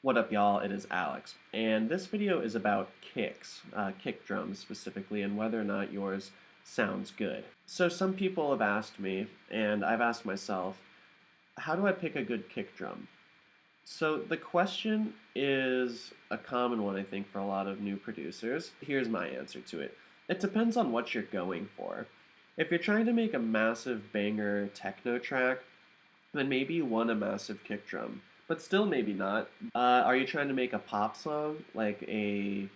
What up, y'all? It is Alex, and this video is about kicks, kick drums specifically, and whether or not yours sounds good. So some people have asked me, and I've asked myself, how do I pick a good kick drum? So the question is a common one, I think, for a lot of new producers. Here's my answer to it. It depends on what you're going for. If you're trying to make a massive banger techno track, then maybe you want a massive kick drum, but still maybe not. Are you trying to make a pop song, like a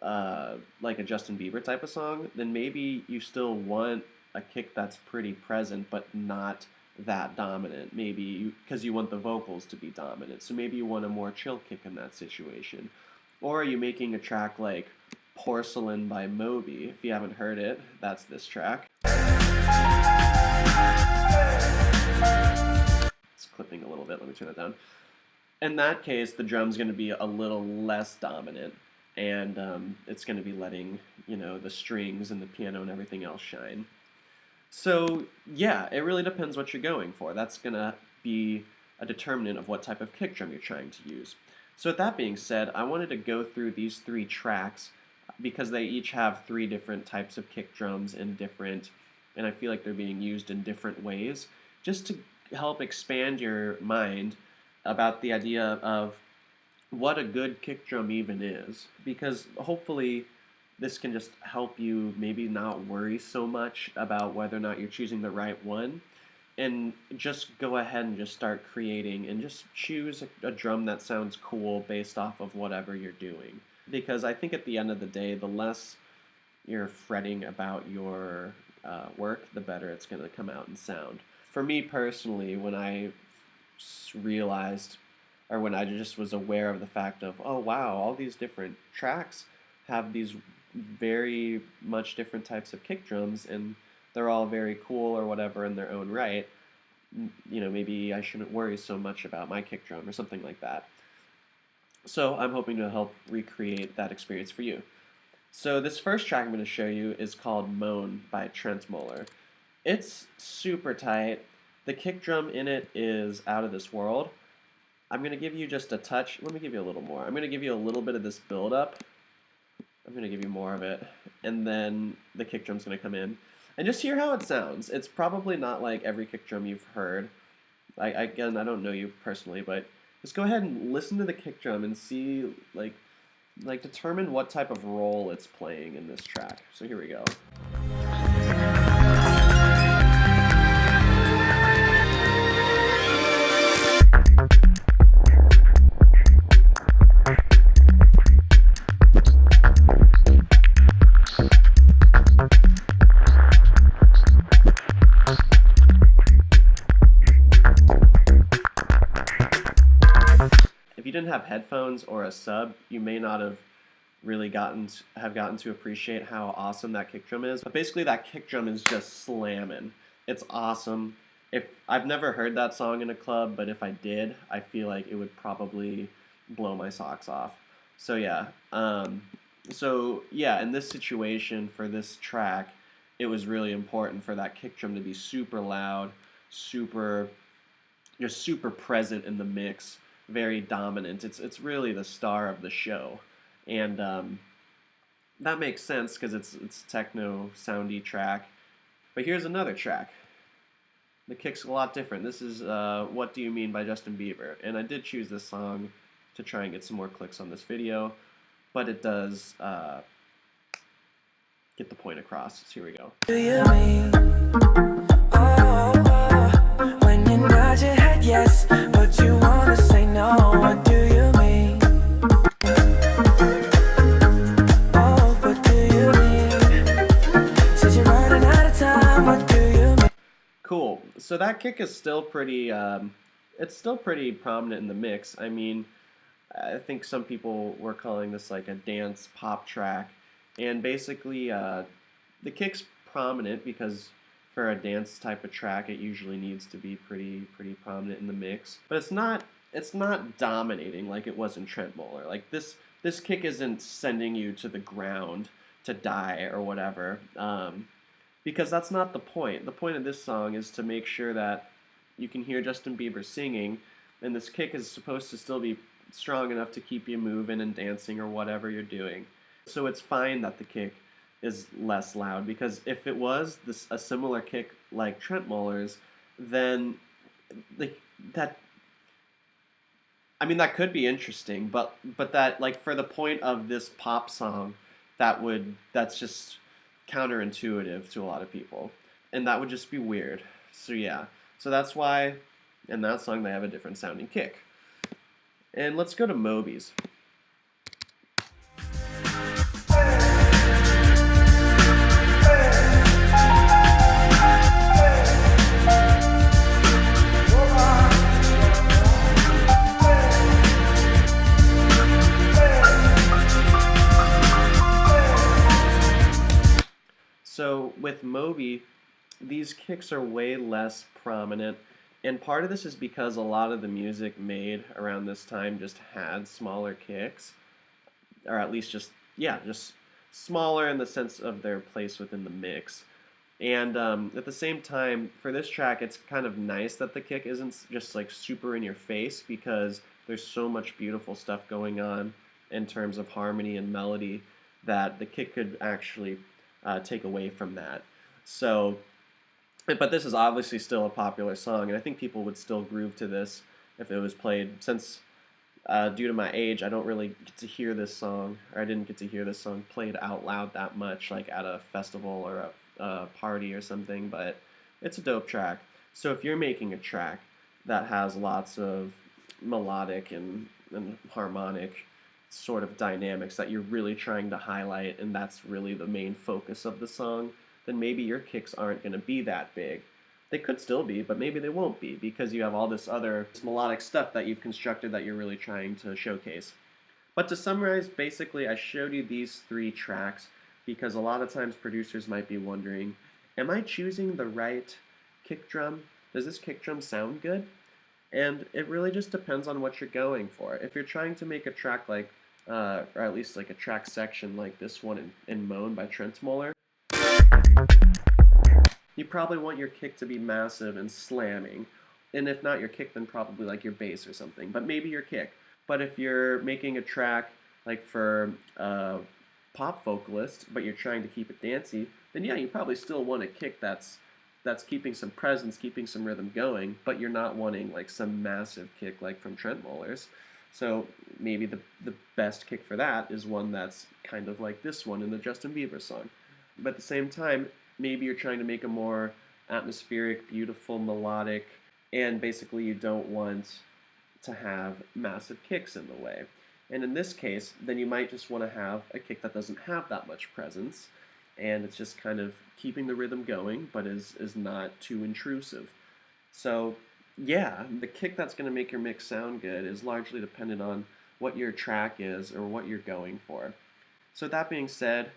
Justin Bieber type of song? Then maybe you still want a kick that's pretty present, but not that dominant. Maybe because you want the vocals to be dominant. So maybe you want a more chill kick in that situation. Or are you making a track like Porcelain by Moby? If you haven't heard it, that's this track. It's clipping a little bit, let me turn it down. In that case, the drum's going to be a little less dominant, and it's going to be letting, the strings and the piano and everything else shine. So, yeah, it really depends what you're going for. That's going to be a determinant of what type of kick drum you're trying to use. So with that being said, I wanted to go through these three tracks because they each have three different types of kick drums and I feel like they're being used in different ways, just to help expand your mind about the idea of what a good kick drum even is. Because hopefully this can just help you maybe not worry so much about whether or not you're choosing the right one, and just go ahead and just start creating and just choose a drum that sounds cool based off of whatever you're doing. Because I think at the end of the day, the less you're fretting about your work, the better it's going to come out and sound. For me personally, when I realized, or when I just was aware of the fact of, oh wow, all these different tracks have these very much different types of kick drums, and they're all very cool or whatever in their own right, maybe I shouldn't worry so much about my kick drum or something like that. So I'm hoping to help recreate that experience for you. So this first track I'm going to show you is called Moan by Trentemoller. It's super tight. The kick drum in it is out of this world. I'm going to give you just a touch. Let me give you a little more. I'm going to give you a little bit of this build up. I'm going to give you more of it. And then the kick drum's going to come in. And just hear how it sounds. It's probably not like every kick drum you've heard. Again, I don't know you personally, but just go ahead and listen to the kick drum and see, determine what type of role it's playing in this track. So here we go. If you didn't have headphones or a sub, you may not have really gotten to appreciate how awesome that kick drum is. But basically that kick drum is just slamming. It's awesome. I've never heard that song in a club, but if I did, I feel like it would probably blow my socks off. So yeah. In this situation for this track, it was really important for that kick drum to be super loud, super present in the mix. Very dominant. It's really the star of the show, and that makes sense because it's techno soundy track. But here's another track. The kick's a lot different. This is What Do You Mean by Justin Bieber, and I did choose this song to try and get some more clicks on this video, but it does get the point across. So here we go. Do you mean when you nod your head yes, but you wanna say no? What do you mean? Oh, what do you mean? Said you're running out of time. What do you mean? Cool. So that kick is still pretty. It's still pretty prominent in the mix. I mean, I think some people were calling this like a dance pop track, and basically the kick's prominent because for a dance type of track, it usually needs to be pretty prominent in the mix. But it's not dominating like it was in Trentemoller. Like this kick isn't sending you to the ground to die or whatever, because that's not the point. The point of this song is to make sure that you can hear Justin Bieber singing, and this kick is supposed to still be strong enough to keep you moving and dancing or whatever you're doing. So it's fine that the kick is less loud, because if it was a similar kick like Trentemoller's, then like that I mean, that could be interesting, but that, like, for the point of this pop song, that's just counterintuitive to a lot of people, and that would just be weird. So yeah, so that's why in that song they have a different sounding kick. And let's go to Moby's. So with Moby, these kicks are way less prominent, and part of this is because a lot of the music made around this time just had smaller kicks, or at least just smaller in the sense of their place within the mix. And at the same time, for this track, it's kind of nice that the kick isn't just like super in your face, because there's so much beautiful stuff going on in terms of harmony and melody that the kick could actually take away from that. So, but this is obviously still a popular song, and I think people would still groove to this if it was played. Since, due to my age, I don't really get to hear this song, or I didn't get to hear this song played out loud that much, like at a festival or a party or something, but it's a dope track. So if you're making a track that has lots of melodic and harmonic sort of dynamics that you're really trying to highlight, and that's really the main focus of the song, then maybe your kicks aren't going to be that big. They could still be, but maybe they won't be, because you have all this other melodic stuff that you've constructed that you're really trying to showcase. But to summarize, basically I showed you these 3 tracks because a lot of times producers might be wondering, am I choosing the right kick drum? Does this kick drum sound good? And it really just depends on what you're going for. If you're trying to make a track like, or at least like a track section like this one in Moan by Trentemoller, you probably want your kick to be massive and slamming. And if not your kick, then probably like your bass or something, but maybe your kick. But if you're making a track like for a pop vocalist, but you're trying to keep it dancey, then yeah, you probably still want a kick that's keeping some presence, keeping some rhythm going, but you're not wanting like some massive kick like from Trentemoller's. So maybe the best kick for that is one that's kind of like this one in the Justin Bieber song. But at the same time, maybe you're trying to make a more atmospheric, beautiful, melodic, and basically you don't want to have massive kicks in the way. And in this case, then you might just want to have a kick that doesn't have that much presence, and it's just kind of keeping the rhythm going, but is not too intrusive. So yeah, the kick that's going to make your mix sound good is largely dependent on what your track is or what you're going for. So that being said,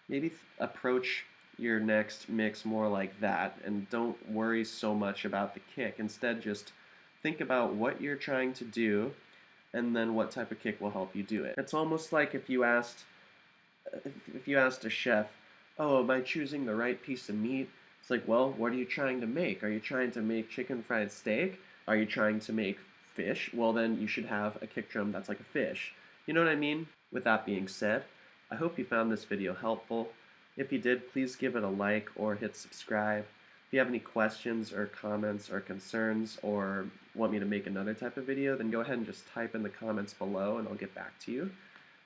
maybe approach your next mix more like that, and don't worry so much about the kick. Instead, just think about what you're trying to do, and then what type of kick will help you do it. It's almost like if you asked a chef, "Oh, am I choosing the right piece of meat?" It's like, well, what are you trying to make? Are you trying to make chicken fried steak? Are you trying to make fish? Well, then you should have a kick drum that's like a fish. You know what I mean? With that being said, I hope you found this video helpful. If you did, please give it a like or hit subscribe. If you have any questions or comments or concerns, or want me to make another type of video, then go ahead and just type in the comments below and I'll get back to you.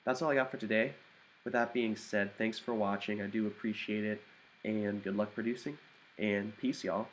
That's all I got for today. With that being said, thanks for watching. I do appreciate it, and good luck producing, and peace, y'all.